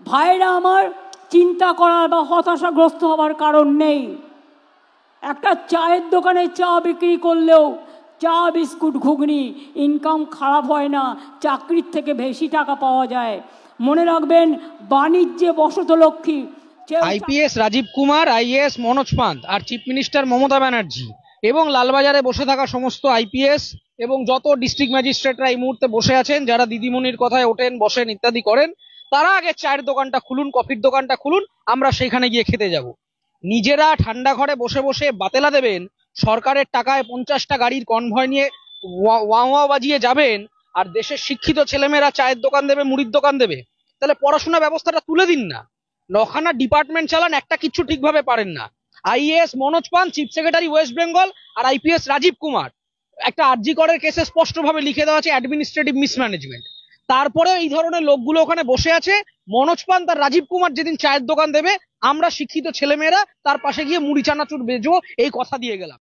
ভাইরা আমার, চিন্তা করার বা হতাশাগ্রস্ত হওয়ার কারণ নেই। একটা চায়ের দোকানে চা বিক্রি করলেও চা বিস্কুট ঘুগনি ইনকাম খারাপ হয় না, চাকরির থেকে বেশি টাকা পাওয়া যায়। মনে রাখবেন, বাণিজ্যে বসতলক্ষ্মী আইপিএস রাজীব কুমার, আইএএস মনোজ পান্ত আর চিফ মিনিস্টার মমতা ব্যানার্জি এবং লালবাজারে বসে থাকা সমস্ত আইপিএস এবং যত ডিস্ট্রিক্ট ম্যাজিস্ট্রেটরা এই মুহূর্তে বসে আছেন, যারা দিদিমণির কথায় ওঠেন বসেন ইত্যাদি করেন, তারা আগে চায়ের দোকানটা খুলুন, কফির দোকানটা খুলুন, আমরা সেখানে গিয়ে খেতে যাব। নিজেরা ঠান্ডা ঘরে বসে বসে বাতেলা দেবেন, সরকারের টাকায় 50টা গাড়ির কনভয় নিয়ে ওয়া ওয়া বাজিয়ে যাবেন, আর দেশের শিক্ষিত ছেলেমেয়েরা চায়ের দোকান দেবে, মুড়ির দোকান দেবে। তাহলে পড়াশোনা ব্যবস্থাটা তুলে দিন না। নখানা ডিপার্টমেন্ট চালান, একটা কিচ্ছু ঠিকভাবে পারেন না। আইএএস মনোজ পান, চিফ সেক্রেটারি ওয়েস্ট বেঙ্গল, আর আইপিএস রাজীব কুমার। একটা আরজি করের কেসে স্পষ্টভাবে লিখে দেওয়া আছে অ্যাডমিনিস্ট্রেটিভ মিসম্যানেজমেন্ট। তারপরে এই ধরনের লোকগুলো ওখানে বসে আছে। মনোজ পান্ত আর রাজীব কুমার যেদিন চায়ের দোকান দেবে, আমরা শিক্ষিত ছেলেমেয়েরা তার পাশে গিয়ে মুড়ি চানাচুর বেচবো, এই কথা দিয়ে গেলাম।